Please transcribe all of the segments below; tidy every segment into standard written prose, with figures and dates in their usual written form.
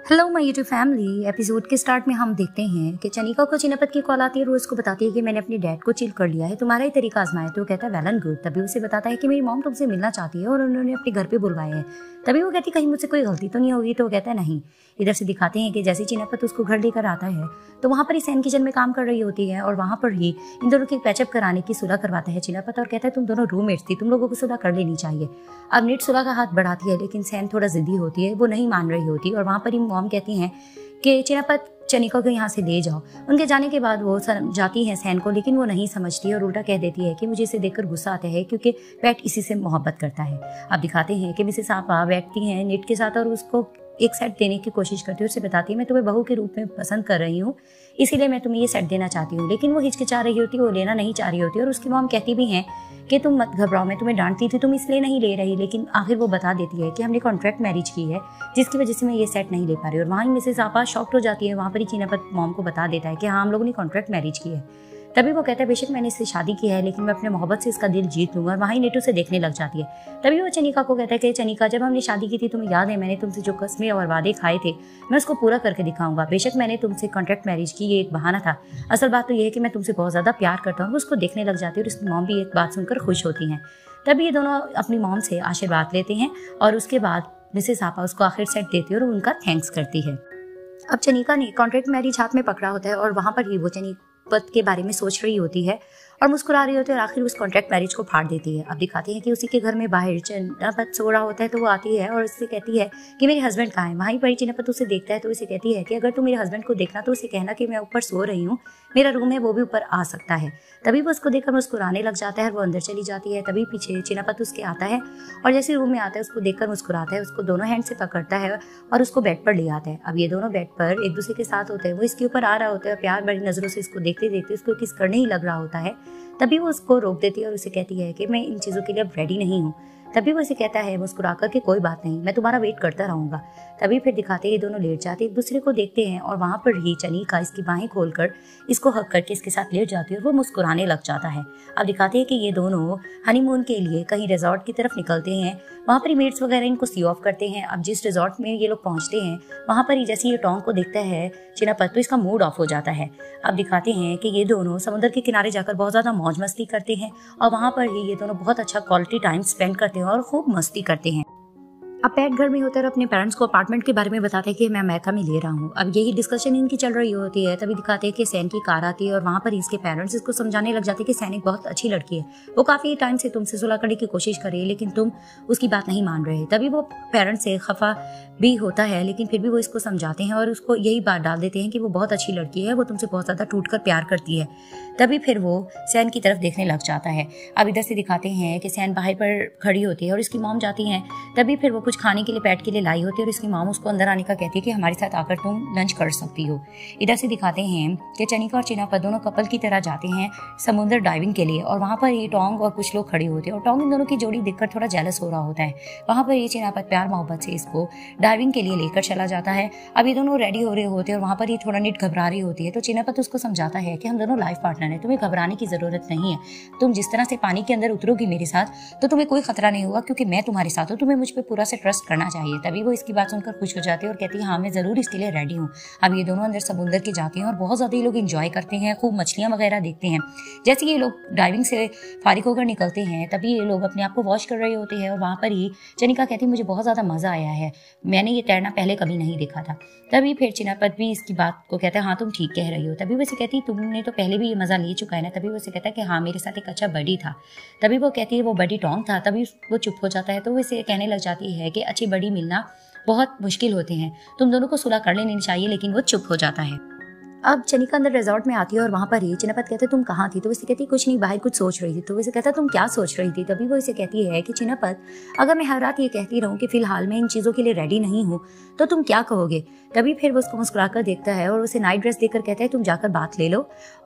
Hello my YouTube family. Episode के start में हम देखते हैं कि चनिका को चिनापत की कॉल आती है और उसको बताती है कि मैंने अपने डैड को चिल कर लिया है, तुम्हारा ही तरीका आजमाया। तो वो कहता है वेल एंड गुड। तभी उसे बताता है कि मेरी मॉम तुमसे मिलना चाहती है और उन्होंने अपने घर पे बुलवाया है। तभी वो कहती है कहीं मुझसे कोई गलती तो नहीं होगी। तो वो कहता है नहीं। इधर से दिखाते हैं कि जैसे चिनापत उसको घर लेकर आता है तो वहाँ पर ही सैन किचन में काम कर रही होती है और वहाँ पर ही इन दोनों की पैचअप कराने की सुलह करवाता है चिनापत और कहता है तुम दोनों रूममेट्स थी, तुम लोगों को सुलह कर लेनी चाहिए। अब नीट सुलह का हाथ बढ़ाती है लेकिन सैन थोड़ा जिद्दी होती है, वो नहीं मान रही होती और वहाँ पर ही मॉम कहती हैं कि चिनापत चनिका को यहाँ से ले जाओ। उनके जाने के बाद वो जाती है सैन को, लेकिन वो नहीं समझती और उल्टा कह देती है कि मुझे इसे देखकर गुस्सा आता है क्योंकि पैट इसी से मोहब्बत करता है। अब दिखाते हैं कि मिसेस आपा बैठती हैं नीट के साथ और उसको एक सेट देने की कोशिश करती है। उससे बताती है मैं तुम्हें बहू के रूप में पसंद कर रही हूँ, इसीलिए मैं तुम्हें ये सेट देना चाहती हूँ। लेकिन वो हिचकिचा रही होती है, वो लेना नहीं चाह रही होती और उसकी मॉम कहती भी हैं कि तुम मत घबराओ, मैं तुम्हें डांटती थी, तुम इसलिए नहीं ले रही। लेकिन आखिर वो बता देती है कि हमने कॉन्ट्रैक्ट मैरिज की है जिसकी वजह से मैं ये सेट नहीं ले पा रही। और वहाँ ही मिसेस आपा शॉक्ड हो जाती है। वहाँ पर ही चिनापत मॉम को बता देता है कि हाँ हम लोगों ने कॉन्ट्रैक्ट मैरिज की है। तभी वो कहता है बेशक मैंने इससे शादी की है लेकिन मैं अपने मोहब्बत से इसका दिल जीत लूंगा। और वहीं नेटू से देखने लग जाती है। तभी वो चनिका को कहता है कि चनिका जब हमने शादी की थी तुम्हें याद है मैंने तुमसे जो कस्में और वादे खाए थे मैं उसको पूरा करके दिखाऊंगा। बेशक मैंने तुमसे कॉन्ट्रैक्ट मैरिज की, ये एक बहाना था, असल बात तो ये है कि मैं तुमसे बहुत ज्यादा प्यार करता हूँ। उसको देखने लग जाती है और उसकी मॉम भी एक बात सुनकर खुश होती हैं। तभी ये दोनों अपनी मॉम से आशीर्वाद लेते हैं और उसके बाद मिसेस आपा उसको आखिर सेट देती है और उनका थैंक्स करती है। अब चनिका ने कॉन्ट्रैक्ट मैरिज हाथ में पकड़ा होता है और वहां पर ही वो चनिपत के बारे में सोच रही होती है और मुस्कुरा रही होती है और आखिर उस कॉन्ट्रैक्ट मैरिज को फाड़ देती है। अब दिखाते हैं कि उसी के घर में बाहर चिनापत सो रहा होता है तो वो आती है और उससे कहती है कि मेरे हस्बैंड कहाँ है। वहीं पर चिनापत उसे देखता है तो उसे कहती है कि अगर तुम मेरे हस्बैंड को देखना तो उसे कहना कि मैं ऊपर सो रही हूँ, मेरा रूम है, वो भी ऊपर आ सकता है। तभी वो उसको देखकर मुस्कुराने लग जाता है और वो अंदर चली जाती है। तभी पीछे चिनापत उसके आता है और जैसे रूम में आता है उसको देखकर मुस्कुराता है, उसको दोनों हैंड से पकड़ता है और उसको बेड पर ले आता है। अब ये दोनों बेड पर एक दूसरे के साथ होते हैं, वो इसके ऊपर आ रहा होता है, प्यार भरी नजरों से इसको देखते देखते उसको किस करने ही लग रहा होता है। तभी वो उसको रोक देती है और उसे कहती है कि मैं इन चीज़ों के लिए अब रेडी नहीं हूँ। तभी वो इसे कहता है मुस्कुरा कर कि कोई बात नहीं, मैं तुम्हारा वेट करता रहूंगा। तभी फिर दिखाते हैं ये दोनों लेट जाते एक दूसरे को देखते हैं और वहां पर ही चनिका इसकी बाहें खोलकर इसको हक करके इसके साथ लेट जाती है और वो मुस्कुराने लग जाता है। अब दिखाते हैं कि ये दोनों हनीमून के लिए कहीं रिजॉर्ट की तरफ निकलते हैं। वहां पर मेट्स वगैरह इनको सी ऑफ करते हैं। अब जिस रिजॉर्ट में ये लोग पहुंचते हैं वहां पर ही जैसे ये टोंग को देखता है चिनापत तो इसका मूड ऑफ हो जाता है। अब दिखाते हैं कि ये दोनों समुद्र के किनारे जाकर बहुत ज्यादा मौज मस्ती करते हैं और वहां पर ही ये दोनों बहुत अच्छा क्वालिटी टाइम स्पेंड करते हैं और खूब मस्ती करते हैं। अब पैट घर में होता है और अपने पेरेंट्स को अपार्टमेंट के बारे में बताते हैं कि मैं अमेरिका में ले रहा हूँ। अब यही डिस्कशन इनकी चल रही होती है। तभी दिखाते हैं कि सैन की कार आती है और वहाँ पर इसके पेरेंट्स इसको समझाने लग जाते हैं कि सैन एक बहुत अच्छी लड़की है, वो काफी टाइम से तुमसे सुलह करने की कोशिश कर रही है लेकिन तुम उसकी बात नहीं मान रहे। तभी वो पेरेंट्स से खफा भी होता है लेकिन फिर भी वो इसको समझाते हैं और उसको यही बात डाल देते हैं कि वो बहुत अच्छी लड़की है, वो तुमसे बहुत ज्यादा टूट कर प्यार करती है। तभी फिर वो सैन की तरफ देखने लग जाता है। अब इधर से दिखाते हैं कि सैन बाहर पर खड़ी होती है और इसकी मॉम जाती है। तभी फिर वो कुछ खाने के लिए पैट के लिए लाई होती है और इसकी मॉम उसको अंदर आने का कहती है कि हमारे साथ आकर तुम लंच कर सकती हो। इधर से दिखाते हैं कि चनिका और चिनापत दोनों कपल की तरह जाते हैं समुद्र डाइविंग के लिए और वहाँ पर ये टोंग और कुछ लोग खड़े होते हैं और टोंग इन दोनों की जोड़ी देखकर थोड़ा जेलस हो रहा होता है। वहाँ पर ये चिनापत प्यार मोहब्बत से इसको डाइविंग के लिए लेकर चला जाता है। अब ये दोनों रेडी हो रहे होते हैं और वहाँ पर ये थोड़ा नीट घबरा रही होती है तो चिनापत उसको समझाता है कि हम दोनों लाइफ पार्टनर हैं, तुम्हें घबराने की जरूरत नहीं है, तुम जिस तरह से पानी के अंदर उतरोगी मेरे साथ तो तुम्हें कोई खतरा नहीं होगा क्योंकि मैं तुम्हारे साथ हूँ, तुम्हें मुझ पर पूरा से ट्रस्ट करना चाहिए। तभी वो इसकी बात सुनकर खुश हो जाती है और कहती है हाँ मैं जरूर इसके लिए रेडी हूँ। अब ये दोनों अंदर समुद्र के जाते हैं और बहुत ज्यादा ये लोग एंजॉय करते हैं, खूब मछलियां वगैरह देखते हैं। जैसे ये लोग डाइविंग से फारिग होकर निकलते हैं तभी ये लोग अपने आप को वॉश कर रहे होते हैं और वहां पर ही चनिका कहती है मुझे बहुत ज्यादा मजा आया है, मैंने ये तैरना पहले कभी नहीं देखा था। तभी फिर चिनापत भी इसकी बात को कहता है हाँ तुम ठीक कह रही हो। तभी वो इसे कहती है तुमने तो पहले भी ये मजा ले चुका है ना। तभी वो इसे कहता है कि हाँ मेरे साथ एक अच्छा बडी था। तभी वो कहती है वो बडी टोंग था। तभी वो चुप हो जाता है तो वो इसे कहने लग जाती है कि अच्छी बडी मिलना बहुत मुश्किल होते हैं, तुम दोनों को सुलह कर लेनी चाहिए। लेकिन वो चुप हो जाता है। अब चनिका अंदर रिजॉर्ट में आती है और वहां पर ही चिनापत कहते तुम कहाँ थी। तो इसे कहती कुछ नहीं, बाहर कुछ सोच रही थी। तो इसे कहता तुम क्या सोच रही थी। तभी वो इसे कहती है कि चिनापत अगर मैं हर रात ये कहती रहूं कि फिलहाल मैं इन चीजों के लिए रेडी नहीं हूँ तो तुम क्या कहोगे। तभी फिर वो उसको मुस्कुराकर देखता है और उसे नाइट ड्रेस देकर कहता है तुम जाकर बात ले लो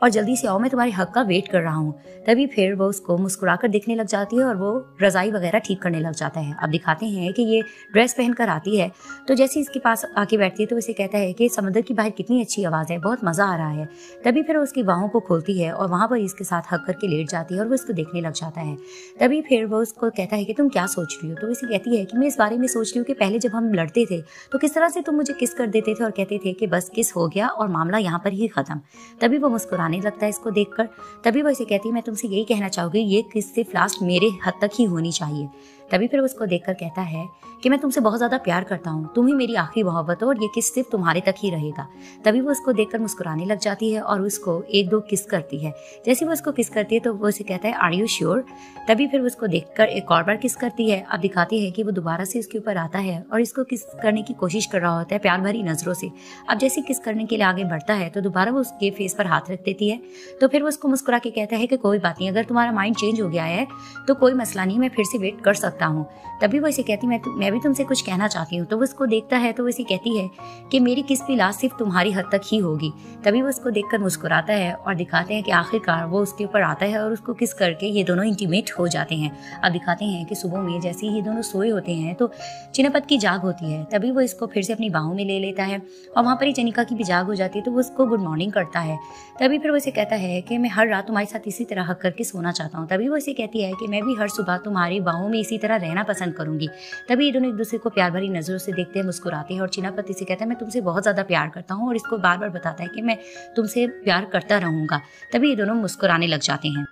और जल्दी से आओ, मैं तुम्हारे हक का वेट कर रहा हूँ। तभी फिर वो उसको मुस्कुराकर देखने लग जाती है और वो रजाई वगैरह ठीक करने लग जाता है। अब दिखाते हैं कि ये ड्रेस पहनकर आती है तो जैसे इसके पास आके बैठती है तो इसे कहता है कि समुद्र की बाहर कितनी अच्छी आवाज है, बहुत मजा आ रहा है। तभी फिर उसकी बाहों को खोलती है और वहां पर इसके साथ हक करके लेट जाती है और वो इसको देखने लग जाता है। तभी फिर वो उसको कहता है कि तुम क्या सोच रही हो? तो इसे कहती है कि मैं इस बारे में सोच रही हूँ कि पहले जब हम लड़ते थे तो किस तरह से तुम मुझे किस कर देते थे और कहते थे कि बस किस हो गया और मामला यहाँ पर ही खत्म। तभी वो मुस्कुराने लगता है इसको देखकर। तभी वो इसे कहती है मैं तुमसे यही कहना चाहूंगी, ये किस सिर्फ लास्ट मेरे हद तक ही होनी चाहिए। तभी फिर उसको देखकर कहता है कि मैं तुमसे बहुत ज्यादा प्यार करता हूँ, तुम ही मेरी आखिरी मोहब्बत हो और ये किस सिर्फ तुम्हारे तक ही रहेगा। तभी वो उसको देखकर मुस्कुराने लग जाती है और उसको एक दो किस करती है। जैसे वो उसको किस करती है तो वो उसे कहता है आर यू श्योर। तभी फिर उसको देखकर एक और बार किस करती है। अब दिखाती है कि वो दोबारा से इसके ऊपर आता है और इसको किस करने की कोशिश कर रहा होता है प्यार भरी नजरों से। अब जैसे किस करने के लिए आगे बढ़ता है तो दोबारा वो उसके फेस पर हाथ रख देती है। तो फिर वो उसको मुस्कुरा के कहता है कि कोई बात नहीं, अगर तुम्हारा माइंड चेंज हो गया है तो कोई मसला नहीं, मैं फिर से वेट कर सकता हूँ। तभी वो इसे कहती मैं भी तुमसे कुछ कहना चाहती हूँ। तो वो उसको देखता है तो वो इसे कहती है कि मेरी किस भी लास्ट सिर्फ तुम्हारी हद तक ही होगी। तभी वो उसको देखकर मुस्कुराता है और दिखाते हैं कि आखिरकार वो उसके ऊपर आता है और उसको किस करके ये दोनों इंटीमेट हो जाते हैं। अब दिखाते हैं कि सुबह में जैसे ही ये दोनों सोए होते हैं तो चिनपत की जाग होती है। तभी वो इसको फिर से अपनी बाहों में ले लेता है और वहां पर ही चनिका की भी जाग हो जाती है तो वो उसको गुड मॉर्निंग करता है। तभी फिर वो इसे कहता है कि मैं हर रात तुम्हारे साथ इसी तरह हक करके सोना चाहता हूँ। तभी वो इसे कहती है कि मैं भी हर सुबह तुम्हारी बाहों में इसी तरह रहना पसंद करूंगी। तभी ये दोनों एक दूसरे को प्यार भरी नजरों से देखते हैं, मुस्कुराते हैं और चिनापति से कहता है मैं तुमसे बहुत ज्यादा प्यार करता हूँ और इसको बार बार बताता है कि मैं तुमसे प्यार करता रहूंगा। तभी ये दोनों मुस्कुराने लग जाते हैं।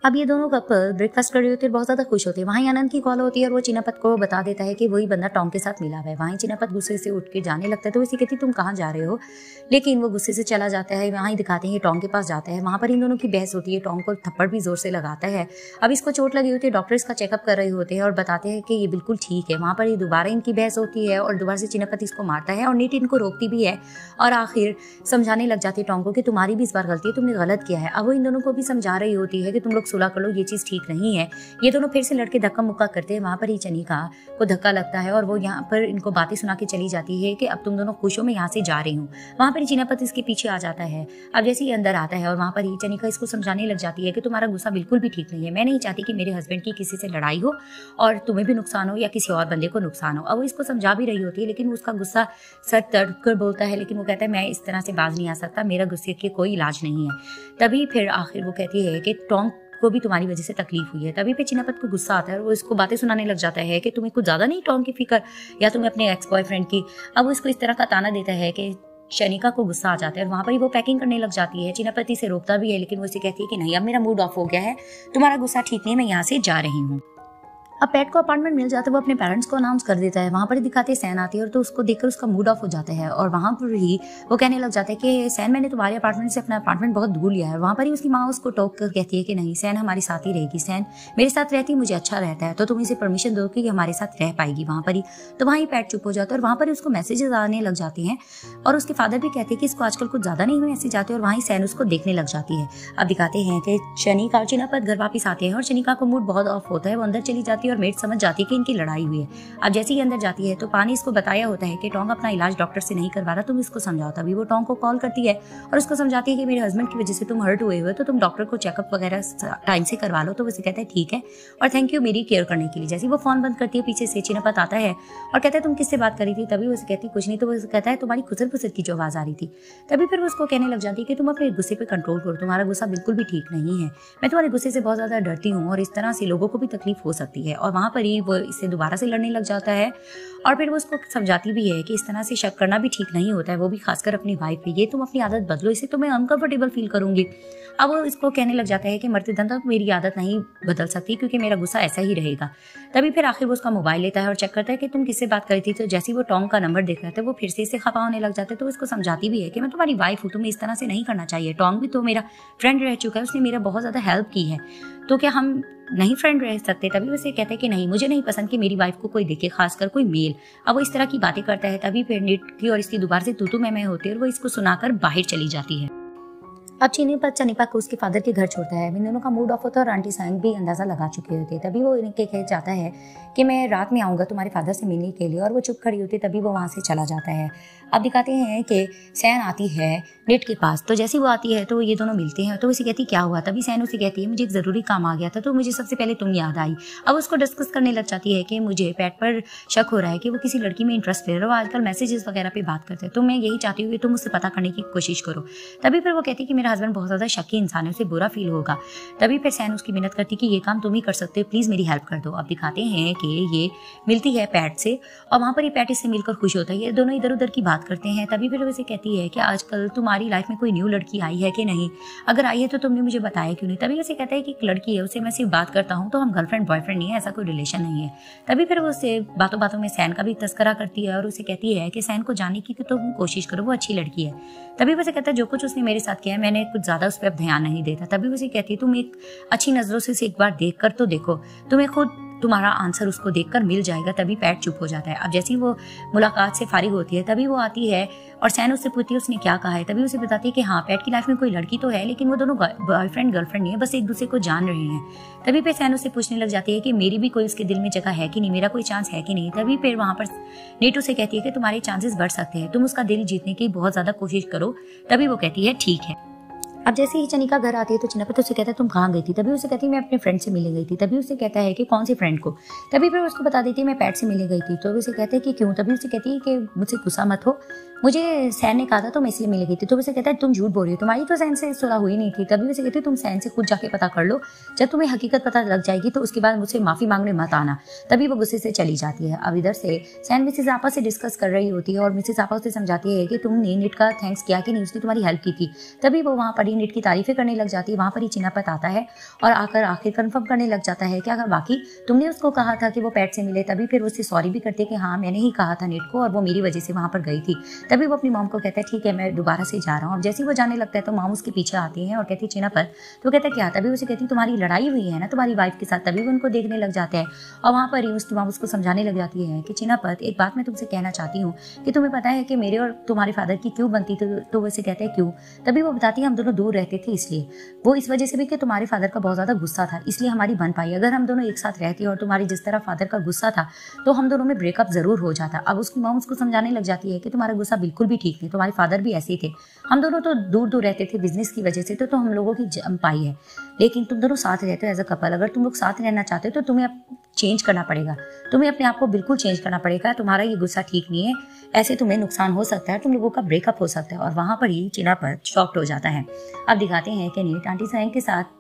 अब ये दोनों कपल ब्रेकफास्ट कर रहे होते हैं, बहुत ज्यादा खुश होते हैं। वहीं आनंद की कॉल होती है और वो चिनापत को बता देता है कि वही बंदा टॉम के साथ मिला हुआ है। वहीं चिनापत गुस्से से उठ के जाने लगता है तो इसी कहती तुम कहाँ जा रहे हो, लेकिन वो गुस्से से चला जाता है। वहीं दिखाते हैं टॉम के पास जाता है, वहां पर इन दोनों की बहस होती है। टॉम को थप्पड़ भी जोर से लगाता है। अब इसको चोट लगी होती है, डॉक्टर इसका चेकअप कर रहे होते हैं और बताते हैं कि ये बिल्कुल ठीक है। वहां पर ये दोबारा इनकी बहस होती है और दोबारा से चिनापत इसको मारता है और नीट इनको रोकती भी है और आखिर समझाने लग जाती है टॉम को कि तुम्हारी भी इस बार गलती है, तुमने गलत किया है। अब वो इन दोनों को भी समझा रही होती है कि तुम लोग सुलह कर लो, ये चीज ठीक नहीं है। ये दोनों फिर से लड़के धक्का मुक्का करते हैं। वहां पर ही चनिका को धक्का लगता है और वो यहाँ पर इनको बातें सुना के चली जाती है कि अब तुम दोनों खुश हो, मैं यहाँ से जा रही हूँ। वहां पर ही चिनापत इसके पीछे आ जाता है। अब जैसे ही अंदर आता है और वहां पर ही चनिका इसको समझाने लग जाती है कि तुम्हारा गुस्सा बिल्कुल भी ठीक नहीं है, मैं नहीं चाहती कि मेरे हस्बैंड की किसी से लड़ाई हो और तुम्हें भी नुकसान हो या किसी और बंदे को नुकसान हो। अब वो इसको समझा भी रही होती है लेकिन उसका गुस्सा सर तड़ कर बोलता है, लेकिन वो कहता है मैं इस तरह से बाज नहीं आ सकता, मेरा गुस्से के कोई इलाज नहीं है। तभी फिर आखिर वो कहती है कि टॉम को भी तुम्हारी वजह से तकलीफ हुई है। तभी पे चिनापत को गुस्सा आता है और वो इसको बातें सुनाने लग जाता है कि तुम्हें कुछ ज्यादा नहीं टॉम की फिक्र या तुम्हें अपने एक्स बॉयफ्रेंड की। अब वो इसको इस तरह का ताना देता है कि शनिका को गुस्सा आ जाता है और वहां पर ही वो पैकिंग करने लग जाती है। चिनापति से रोकता भी है लेकिन वो इसे कहती है कि नहीं, अब मेरा मूड ऑफ हो गया है, तुम्हारा गुस्सा ठीक नहीं, मैं यहाँ से जा रही हूँ। अब पैट को अपार्टमेंट मिल जाता है, वो अपने पेरेंट्स को अनाउंस कर देता है। वहां पर ही दिखाते सैन आती है और तो उसको देखकर उसका मूड ऑफ हो जाता है और वहां पर ही वो कहने लग जाता है कि सैन मैंने तुम्हारे अपार्टमेंट से अपना अपार्टमेंट बहुत दूर लिया है। वहां पर ही उसकी माँ उसको टोक कर कहती है कि नहीं सैन हमारे साथ ही रहेगी, सैन मेरे साथ रहती मुझे अच्छा रहता है, तो तुम इसे परमिशन दो कि हमारे साथ रह पाएगी वहां पर ही। तो वहीं पैट चुप हो जाता है और वहां पर उसको मैसेजेस आने लग जाते हैं और उसके फादर भी कहते हैं कि इसको आजकल कुछ ज्यादा नहीं मैसेज आते और वहीं सैन उसको देखने लग जाती है। अब दिखाते हैं कि शनिका और चिनापत घर वापिस आते हैं और शनिका को मूड बहुत ऑफ होता है, वो अंदर चली जाती है और मेड समझ जाती है कि इनकी लड़ाई हुई है। अब जैसे ही अंदर जाती है तो पानी इसको बताया होता है कि टोंग अपना इलाज डॉक्टर से नहीं करवा रहा, तुम इसको समझाओ। तभी वो टोंग को कॉल करती है और उसको समझाती है कि मेरे हस्बैंड की वजह से तुम हर्ट हुए हो तो तुम डॉक्टर को चेकअप वगैरह टाइम से करवा लो। तो वो कहता है ठीक है और थैंक यू मेरी केयर करने के लिए। जैसे वो फोन बंद करती है पीछे से चिनापत आता है और कहता है तुम किससे बात करी थी। तभी वो कहती कुछ नहीं। तो वो कहता है तुम्हारी खुसर खुसर की जो आवाज आ रही थी। तभी फिर वो उसको कहने लग जाती है कि तुम अपने गुस्से पे कंट्रोल करो, तुम्हारा गुस्सा बिल्कुल भी ठीक नहीं है, मैं तुम्हारे गुस्से से बहुत ज्यादा डरती हूँ और इस तरह से लोगों को भी तकलीफ हो सकती है। और वहां पर ही वो इससे दोबारा से लड़ने लग जाता है और फिर वो उसको समझाती भी है कि इस तरह से शक करना भी ठीक नहीं होता है, वो भी खासकर अपनी वाइफ पे। ये तुम अपनी आदत बदलो, इससे तो मैं अनकंफर्टेबल फील करूंगी। अब वो इसको कहने लग जाता है कि मरते दम तक मेरी आदत नहीं बदल सकती क्योंकि मेरा गुस्सा ऐसा ही रहेगा। तभी फिर आखिर वो उसका मोबाइल लेता है और चेक करता है कि तुम किससे बात करी थी। तो जैसे ही वो टॉम का नंबर देख रहा था वो फिर से इससे खफा होने लग जाता है। तो उसको समझाती भी है कि मैं तुम्हारी वाइफ हूँ, तुम्हें इस तरह से नहीं करना चाहिए। टॉम भी तो मेरा फ्रेंड रह चुका है, उसने मेरा बहुत ज्यादा हेल्प की है, तो क्या हम नहीं फ्रेंड रह सकते। तभी वैसे कहता है कि नहीं, मुझे नहीं पसंद कि मेरी वाइफ को कोई देखे, खासकर कोई मेल। अब वो इस तरह की बातें करता है। तभी फिर नीट की और इसकी दोबारा से तू मैं होती है और वो इसको सुनाकर बाहर चली जाती है। अब चनीपा को उसके फादर के घर छोड़ता है। इन दोनों का मूड ऑफ होता है और आंटी सांग भी अंदाजा लगा चुके होते। तभी वो इनके कह जाता है कि मैं रात में आऊँगा तुम्हारे फादर से मिलने के लिए, और वो चुप खड़ी होती। तभी वो वहाँ से चला जाता है। अब दिखाते हैं कि सैन आती है नेट के पास। तो जैसे वो आती है तो ये दोनों मिलते हैं। तो उसे कहती क्या हुआ। तभी सैन उसे कहती है मुझे एक ज़रूरी काम आ गया था, तो मुझे सबसे पहले तुम याद आई। अब उसको डिस्कस करने लग जाती है कि मुझे पैट पर शक हो रहा है कि वो किसी लड़की में इंटरेस्ट ले रहा है, वो आजकल मैसेजेस वगैरह पे बात करते हैं, तो मैं यही चाहती हूँ कि तुम उससे पता करने की कोशिश करो। तभी फिर वो कहती है कि मेरा हस्बैंड बहुत ज़्यादा शक्की इंसान है, उसे बुरा फील होगा। तभी फिर सैन उसकी मिन्नत करती कि ये काम तुम ही कर सकते हो, प्लीज़ मेरी हेल्प कर दो। अब दिखाते हैं कि ये मिलती है पैट से, और वहाँ पर ये पैट इससे मिलकर खुश होता है। ये दोनों इधर उधर की बात करते हैं। तभी फिर उसे कहती है कि आजकल तुम्हारी लाइफ में कोई न्यू लड़की आई है कि नहीं, अगर आई है तो तुमने मुझे बताया क्यों नहीं। तभी उसे कहता है कि एक लड़की है, उससे मैं सिर्फ बात करता हूँ, तो हम गर्लफ्रेंड बॉयफ्रेंड नहीं है, ऐसा कोई रिलेशन नहीं है। तभी फिर वो उससे बातों बातों में सैन का भी तस्करा करती है और उसे कहती है कि सैन को जानने की तो तुम कोशिश करो, वो अच्छी लड़की है। तभी वो उसे कहता है जो कुछ उसने मेरे साथ किया है मैंने कुछ ज़्यादा उस पर ध्यान नहीं देता। तभी वो उसे कहती है तुम एक अच्छी नज़रों से एक बार देख कर तो देखो, तुम्हें खुद तुम्हारा आंसर उसको देखकर मिल जाएगा। तभी पैट चुप हो जाता है। अब जैसे ही वो मुलाकात से फारिग होती है तभी वो आती है और सैन उससे पूछती है उसने क्या कहा है। तभी उसे बताती है कि हाँ पैट की लाइफ में कोई लड़की तो है, लेकिन वो दोनों बॉयफ्रेंड गर्लफ्रेंड नहीं है, बस एक दूसरे को जान रहे हैं। तभी फिर सैन उससे पूछने लग जाती है कि मेरी भी कोई उसके दिल में जगह है कि नहीं, मेरा कोई चांस है कि नहीं। तभी फिर वहाँ पर नेट उसे कहती है कि तुम्हारे चांसेस बढ़ सकते हैं, तुम उसका दिल जीतने की बहुत ज्यादा कोशिश करो। तभी वो कहती है ठीक है। अब जैसे ही चनिका घर आती है तो चिनापत उसे कहता है तुम कहाँ गई थी। तभी उसे कहती है मैं अपने फ्रेंड से मिलने गई थी। तभी उसे कहता है कि कौन सी फ्रेंड को। तभी फिर उसको बता देती है मैं पैट से मिलने गई थी। तो उसे कहते हैं कि क्यों। तभी उसे कहती है कि मुझसे गुस्सा मत हो, मुझे सैन ने कहा था तो मैं इसलिए मिलने गई थी। तो उसे कहता है तुम झूठ बोल रही हो, तुम्हारी तो सैन से सुलह हुई नहीं थी। तभी उसे कहती है तुम सैन से खुद जाके पता कर लो, जब तुम्हें हकीकत पता लग जाएगी तो उसके बाद मुझसे माफी मांगने मत आना। तभी वो गुस्से से चली जाती है। अब इधर से सैन मिसेस आपा से डिस्कस कर रही होती है और मिसेस आपा उसे समझाती है कि तुमने नेट का थैंक्स किया कि नहीं, उसने तुम्हारी हेल्प की थी। तभी वो वहाँ पर नेट की तारीफें करने लग जाती है। वहाँ पर ही चिनापत आता है और आकर आखिर कंफर्म करने लग जाता है कि अगर बाकी तुमने उसको कहा था कि वो पैट से मिले। तभी फिर उससे सॉरी भी करते कि हाँ मैंने ही कहा था नेट को और वो मेरी वजह से वहाँ पर गई थी। तभी वो अपनी मॉम को कहता है ठीक है मैं दोबारा से जा रहा हूँ। अब जैसे ही वो जाने लगता है तो मॉम उसके पीछे आती है और कहती है चिनापत, तो कहता है क्या। तभी उसे कहती तुम्हारी लड़ाई हुई है ना तुम्हारी वाइफ के साथ। तभी वो उनको देखने लग जाते हैं और वहाँ पर ही उसकी मॉम उसको समझाने लग जाती है कि चिनापत एक बात मैं तुमसे कहना चाहती हूँ कि तुम्हें पता है कि मेरे और तुम्हारे फादर की क्यों बनती थी। तो वो उसे कहते हैं क्यों। तभी वो बताती है हम दोनों दूर रहते थे इसलिए, वो इस वजह से भी कि तुम्हारे फादर का बहुत ज्यादा गुस्सा था इसलिए हमारी बन पाई। अगर हम दोनों एक साथ रहते और तुम्हारी जिस तरह फादर का गुस्सा था तो हम दोनों में ब्रेकअप जरूर हो जाता। अब उसकी मॉम उसको समझाने लग जाती है कि तुम्हारा गुस्सा बिल्कुल भी ठीक नहीं, तुम्हारे फादर भी ऐसे ही थे, हम दोनों तो दूर दूर रहते थे बिजनेस की वजह से, तो हम लोगों की जम पाई है, लेकिन तुम दोनों साथ रहते हो एज अ कपल। अगर तुम लोग साथ रहना चाहते हो तो तुम्हें अब चेंज करना पड़ेगा, तुम्हें अपने आप को बिल्कुल चेंज करना पड़ेगा। तुम्हारा ये गुस्सा ठीक नहीं है, ऐसे तुम्हें नुकसान हो सकता है, तुम लोगों का ब्रेकअप हो सकता है। और वहां पर ही चिनापत शॉक्ड हो जाता है। अब दिखाते हैं कि नीट आंटी सांग के साथ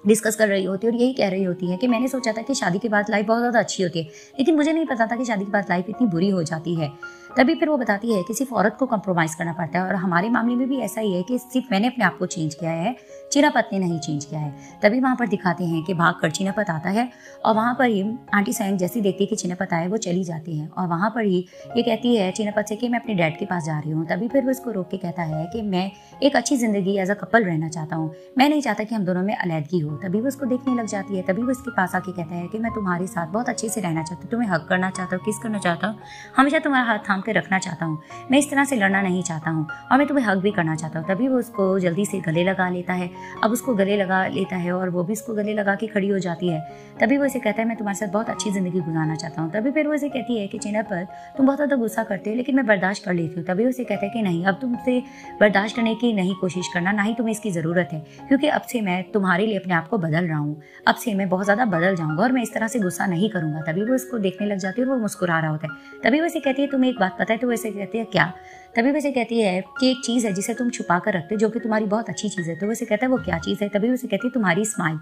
डिस्कस कर रही होती है और यही कह रही होती है कि मैंने सोचा था कि शादी के बाद लाइफ बहुत ज़्यादा अच्छी होती है, लेकिन मुझे नहीं पता था कि शादी के बाद लाइफ इतनी बुरी हो जाती है। तभी फिर वो बताती है कि सिर्फ औरत को कॉम्प्रोमाइज़ करना पड़ता है और हमारे मामले में भी ऐसा ही है कि सिर्फ मैंने अपने आप को चेंज किया है, चिनापत ने नहीं चेंज किया है। तभी वहाँ पर दिखाते हैं कि भाग कर चिनापत आता है और वहाँ पर ही आंटी सांग जैसी देखती है कि चिनापत आए वो चली जाती है और वहाँ पर ही ये कहती है चिनापत से कि मैं अपने डैड के पास जा रही हूँ। तभी फिर वो इसको रोक के कहता है कि मैं एक अच्छी ज़िंदगी एज अ कपल रहना चाहता हूँ, मैं नहीं चाहता कि हम दोनों में अलहदगी हो। तभी वो उसको देखने लग जाती है। तभी वो इसके पास आके कहता है कि मैं तुम्हारे साथ बहुत अच्छे से रहना चाहता हूँ, तुम्हें हक करना चाहता हूँ, किस करना चाहता हूँ, हमेशा तुम्हारा हाथ थाम के रखना चाहता हूँ, मैं इस तरह से लड़ना नहीं चाहता हूँ और मैं तुम्हें हक भी करना चाहता हूँ। तभी वो उसको जल्दी से गले लगा लेता है। अब उसको गले लगा लेता है और वो भी इसको गले लगा के खड़ी हो जाती है। तभी वो इसे कहता है मैं तुम्हारे साथ बहुत अच्छी ज़िंदगी गुजारना चाहता हूँ। तभी फिर वो इसे कहती है कि चिनापत तुम बहुत ज़्यादा गुस्सा करते हो लेकिन मैं बर्दाश्त कर लेती हूँ। तभी उसे कहता है कि नहीं, अब तुमसे बर्दाश्त करने की नहीं कोशिश करना, ना ही तुम्हें इसकी ज़रूरत है, क्योंकि अब से मैं तुम्हारे लिए अपने आप को बदल रहा हूँ, अब से मैं बहुत ज़्यादा बदल जाऊँगा और मैं इस तरह से गुस्सा नहीं करूँगा। तभी वो इसको देखने लग जाती है और वो मुस्कुरा रहा होता है। तभी वो इसे कहती है तुम्हें एक बात पता है। तो वैसे कहती है क्या। तभी वैसे कहती है कि एक चीज़ है जिसे तुम छुपा कर रखते हो जो कि तुम्हारी बहुत अच्छी चीज़ है। तो वैसे कहता है वो क्या चीज़ है। तभी वैसे कहती है तुम्हारी स्माइल,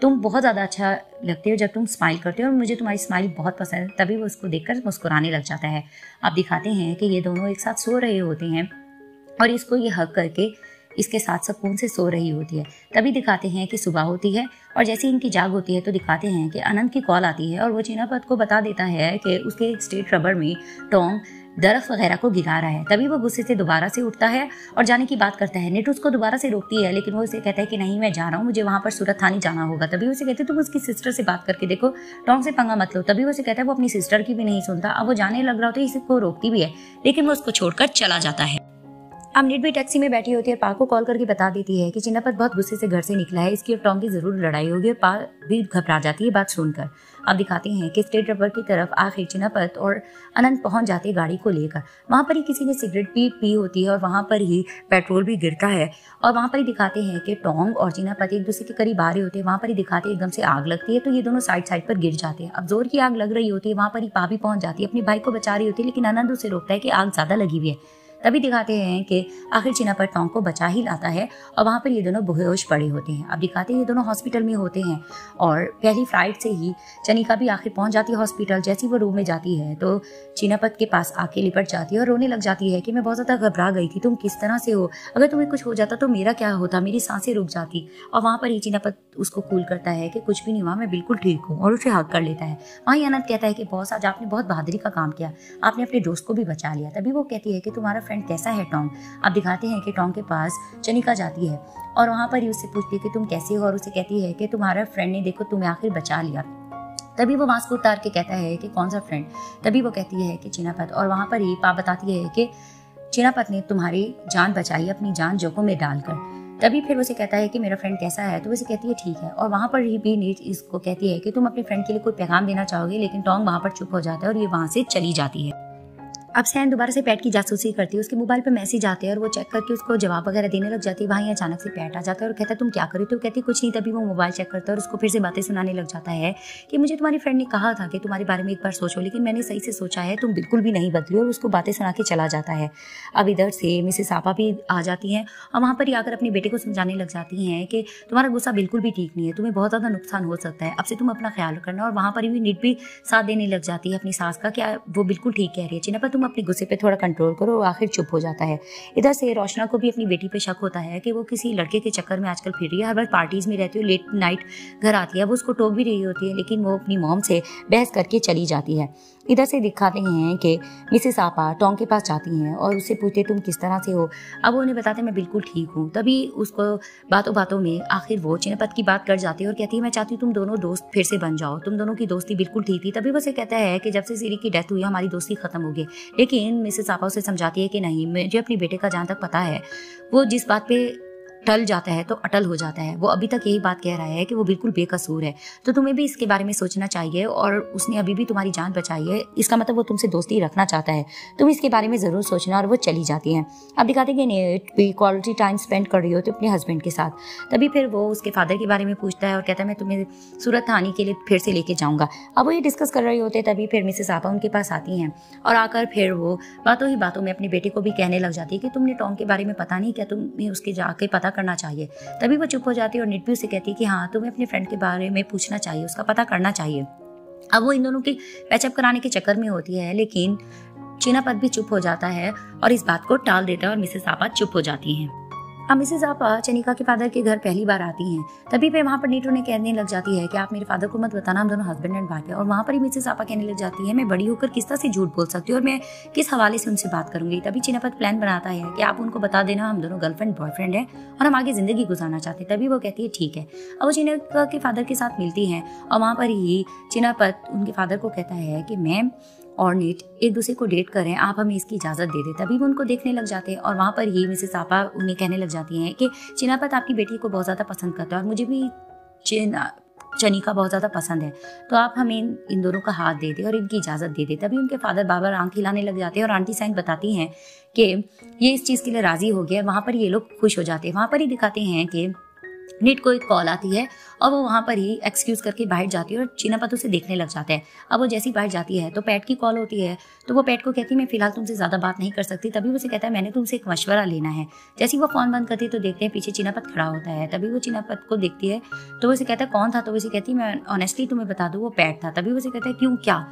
तुम बहुत ज़्यादा अच्छा लगते हो जब तुम स्माइल करते हो और मुझे तुम्हारी स्माइल बहुत पसंद है। तभी वो उसको देखकर मुस्कुराने लग जाता है। अब दिखाते हैं कि ये दोनों एक साथ सो रहे होते हैं और इसको ये हक करके इसके साथ सुकून से सो रही होती है। तभी दिखाते हैं कि सुबह होती है और जैसे इनकी जाग होती है तो दिखाते हैं कि अनंत की कॉल आती है और वो चिनापत को बता देता है कि उसके स्टेट रबर में टोंग दरख्त वगैरह को गिरा रहा है। तभी वो गुस्से से दोबारा से उठता है और जाने की बात करता है। नेट उसको दोबारा से रोकती है लेकिन वो उसे कहता है कि नहीं मैं जा रहा हूँ, मुझे वहाँ पर सूरत थानी जाना होगा। तभी उसे कहते तुम उसकी सिस्टर से बात करके देखो, टोंग से पंगा मत लो। तभी वो उसे कहता है वो अपनी सिस्टर की भी नहीं सुनता। अब वो जाने लग रहा होता है, इसको रोकती भी है लेकिन वो उसको छोड़कर चला जाता है। अब निट भी टैक्सी में बैठी होती है और पा को कॉल करके बता देती है कि चिनापत बहुत गुस्से से घर से निकला है, इसकी और टॉम की जरूर लड़ाई होगी और पा भी घबरा जाती है बात सुनकर। अब दिखाते हैं कि स्टेट रबर की तरफ आखिर चिनापत और अनंत पहुंच जाते गाड़ी को लेकर। वहां पर ही किसी ने सिगरेट भी पी होती है और वहां पर ही पेट्रोल भी गिरता है और वहां पर ही दिखाते हैं कि टॉम और चिनापत एक दूसरे के करीब आ रहे होते हैं। वहां पर ही दिखाते एकदम से आग लगती है तो ये दोनों साइड पर गिर जाते हैं। अब जोर की आग लग रही होती है, वहां पर ही पा भी पहुंच जाती है, अपनी भाई को बचा रही होती है, लेकिन आनंद उसे रोकता है कि आग ज्यादा लगी हुई है। तभी दिखाते हैं कि आखिर चिनापत टॉम को बचा ही लाता है और वहां पर ये दोनों बेहोश पड़े होते हैं। अब दिखाते हैं ये दोनों हॉस्पिटल में होते हैं और पहली फ्लाइट से ही चनिका भी आखिर पहुंच जाती है हॉस्पिटल। जैसी वो रूम में जाती है तो चिनापत के पास आके लिपट जाती है और रोने लग जाती है कि मैं बहुत ज्यादा घबरा गई थी, तुम किस तरह से हो, अगर तुम्हें कुछ हो जाता तो मेरा क्या होता, मेरी सांसें रुक जाती। और वहां पर ही चिनापत उसको कूल करता है कि कुछ भी नहीं हुआ, मैं बिल्कुल ठीक हूँ और उसे हक कर लेता है। वहीं अनंत कहता है कि बॉस आज आपने बहुत बहादुरी का काम किया, आपने अपने दोस्त को भी बचा लिया। तभी वो कहती है कि तुम्हारा फ्रेंड कैसा है टॉम। अब दिखाते हैं कि टॉम के पास चनिका जाती है और वहां पर ही उससे पूछती है कि तुम कैसे हो और उसे कहती है कि तुम्हारा फ्रेंड ने देखो तुम्हें आखिर बचा लिया। तभी वो मास्क उतार के कहता है कि कौन सा फ्रेंड। तभी वो कहती है कि चिनापत और वहां पर ही पा बताती है कि चिनापत ने तुम्हारी जान बचाई अपनी जान जोखिम में डालकर। तभी फिर उसे कहता है कि मेरा फ्रेंड कैसा है तो उसे कहती है ठीक है। और वहां पर ही भी नीट इसको कहती है कि तुम अपने फ्रेंड के लिए कोई पैगाम देना चाहोगे, लेकिन टॉम वहां पर चुप हो जाता है और ये वहां से चली जाती है। अब सैन दोबारा से पैट की जासूसी करती है, उसके मोबाइल पर मैसेज आते हैं और वो चेक करके उसको जवाब वगैरह देने लग जाती है। वहीं अचानक से पैट आ जाता है और कहता है तुम क्या करी, तो कहती कुछ नहीं। तभी वो मोबाइल चेक करता है और उसको फिर से बातें सुनाने लग जाता है कि मुझे तुम्हारी फ्रेंड ने कहा था कि तुम्हारे बारे में एक बार सोचो, लेकिन मैंने सही से सोचा है, तुम बिल्कुल भी नहीं बदली, और उसको बातें सुना के चला जाता है। अब इधर से मिसेस आपा भी आ जाती हैं और वहां पर ही आकर अपने बेटे को समझाने लग जाती हैं कि तुम्हारा गुस्सा बिल्कुल भी ठीक नहीं है, तुम्हें बहुत ज्यादा नुकसान हो सकता है, अब से तुम अपना ख्याल करना। और वहां पर भी नीट भी साथ देने लग जाती है अपनी सास का, क्या वो बिल्कुल ठीक कह रही है, चिनापत तुम अपने गुस्से पे थोड़ा कंट्रोल करो। और आखिर चुप हो जाता है। इधर से रोशना को भी अपनी बेटी पे शक होता है कि वो किसी लड़के के चक्कर में आजकल फिर रही है, हर बार पार्टीज में रहती है, लेट नाइट घर आती है। वो उसको टोक भी रही होती है, लेकिन वो अपनी मॉम से बहस करके चली जाती है। इधर से दिखाते हैं कि मिसेस आपा टॉम के पास जाती हैं और उससे पूछते तुम किस तरह से हो। अब वो उन्हें बताते मैं बिल्कुल ठीक हूँ। तभी उसको बातों बातों में आखिर वो चिनापत की बात कर जाती है और कहती है मैं चाहती हूँ तुम दोनों दोस्त फिर से बन जाओ, तुम दोनों की दोस्ती बिल्कुल ठीक थी। तभी वो उसे कहता है कि जब से सीरी की डेथ हुई हमारी दोस्ती खत्म हो गई, लेकिन मिसेस आपा उसे समझाती है कि नहीं, मुझे अपने बेटे का जहाँ तक पता है वो जिस बात पे टल जाता है तो अटल हो जाता है। वो अभी तक यही बात कह रहा है कि वो बिल्कुल बेकसूर है, तो तुम्हें भी इसके बारे में सोचना चाहिए। और उसने अभी भी तुम्हारी जान बचाई है, इसका मतलब वो तुमसे दोस्ती रखना चाहता है, तुम इसके बारे में जरूर सोचना। और वो चली जाती हैं। अब दिखाते हैं नेट भी क्वालिटी टाइम स्पेंड कर रही होती है अपने हस्बैंड के साथ। तभी फिर वो उसके फादर के बारे में पूछता है और कहता है मैं तुम्हें सूरत आने के लिए फिर से लेके जाऊंगा। अब वो ये डिस्कस कर रहे होते, तभी फिर मिसेस आपा उनके पास आती हैं और आकर फिर वो बातों ही बातों में अपने बेटे को भी कहने लग जाती है कि तुमने टॉम के बारे में पता नहीं क्या, तुम्हें उसके जाके पता करना चाहिए। तभी वो चुप हो जाती है और निट भी उसे कहती है कि हाँ तुम्हें अपने फ्रेंड के बारे में पूछना चाहिए, उसका पता करना चाहिए। अब वो इन दोनों की पैचअप कराने के चक्कर में होती है, लेकिन चिनापत भी चुप हो जाता है और इस बात को टाल देता है और मिसेस आपा चुप हो जाती हैं। अब मिसेस आपा चनिका के फादर के घर पहली बार आती हैं। तभी पे वहां पर नीटू ने कहने लग जाती है कि आप मेरे फादर को मत बताना, हम दोनों हस्बैंड एंड वाइफ है। और वहां पर ही मिसेस आपा कहने लग जाती है मैं बड़ी होकर किस तरह से झूठ बोल सकती हूँ और मैं किस हवाले से उनसे बात करूंगी। तभी चिनापत प्लान बनाता है कि आप उनको बता देना हम दोनों गर्लफ्रेंड बॉयफ्रेंड है और हम आगे जिंदगी गुजारना चाहते हैं। तभी वो कहती है ठीक है। अब वो चिनापत के फादर के साथ मिलती है और वहां पर ही चिनापत उनके फादर को कहता है कि मैम और नीट एक दूसरे को डेट करें, आप हमें इसकी इजाजत दे दे। तभी वो उनको देखने लग जाते हैं और वहां पर ही मिसेस आपा उन्हें कहने लग जाती हैं कि चिनापत आपकी बेटी को बहुत ज्यादा पसंद करता है और मुझे भी चनिका बहुत ज्यादा पसंद है, तो आप हमें इन दोनों का हाथ दे दे और इनकी इजाजत दे दे। तभी उनके फादर बाबर आंख हिलाने लग जाते हैं और आंटी साइन बताती हैं कि ये इस चीज के लिए राजी हो गया। वहां पर ये लोग खुश हो जाते हैं। वहां पर ही दिखाते हैं कि नीट को एक कॉल आती है और वो वहां पर ही एक्सक्यूज करके बाहर जाती है और चिनापत उसे देखने लग जाता है। अब वो जैसी बाहर जाती है तो पैट की कॉल होती है, तो वो पैट को कहती है मैं फिलहाल तुमसे ज्यादा बात नहीं कर सकती। तभी वो उसे कहता है मैंने तुमसे एक मशवरा लेना है। जैसे वो फोन बंद करती है तो देखते हैं पीछे चिनापत खड़ा होता है। तभी वो चिनापत को देखती है तो वो उसे कहता है कौन था, तो वो उसे कहती है मैं ऑनेस्टली तुम्हें बता दूं वो पैट था। तभी वो उसे कहता है क्यों, क्या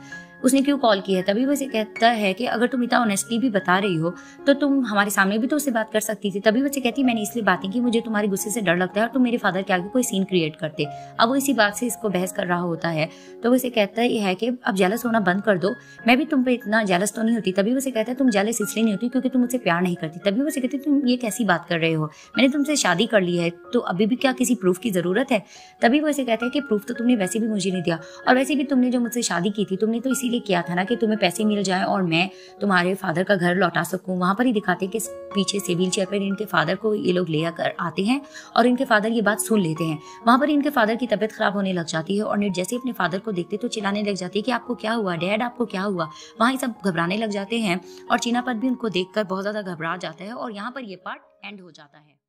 उसने क्यों कॉल की है। तभी वो उसे कहता है कि अगर तुम इतना ऑनेस्टली भी बता रही हो तो तुम हमारे सामने भी तो उससे बात कर सकती थी। तभी वो उसे कहती है मैंने इसलिए बातें की, मुझे तुम्हारे गुस्से से डर लगता है और तुम मेरे फादर के आगे कोई सीन क्रिएट करते। अब वो इसी बात से इसको बहस कर रहा होता है तो वो इसे कहता है कि अब जेलस होना बंद कर दो, मैं भी तुम पे इतना जेलस तो नहीं होती। तभी वो उसे कहता है तुम जेलस इसलिए नहीं होती क्योंकि तुम मुझसे प्यार नहीं करती। तभी वो उसे कहती तुम ये कैसी बात कर रहे हो, मैंने तुमसे शादी कर ली है तो अभी भी क्या किसी प्रूफ की जरूरत है। तभी वो इसे कहता है कि प्रूफ तो तुमने वैसे भी मुझे नहीं दिया और वैसे भी तुमने जो मुझसे शादी की थी तुमने तो इसी इसीलिए किया था ना कि तुम्हें पैसे मिल जाए और मैं तुम्हारे फादर का घर लौटा सकूं। वहां पर ही दिखाते हैं कि पीछे से व्हील चेयर पर इनके फादर को ये लोग ले कर आते हैं और इनके फादर ये बात सुन लेते हैं। वहां पर इनके फादर की तबीयत खराब होने लग जाती है और निड जैसे अपने फादर को देखते तो चिल्लाने लग जाती है कि आपको क्या हुआ डैड, आपको क्या हुआ। वहां ये सब घबराने लग जाते हैं और चीनापत भी उनको देखकर बहुत ज्यादा घबरा जाता है और यहाँ पर ये पार्ट एंड हो जाता है।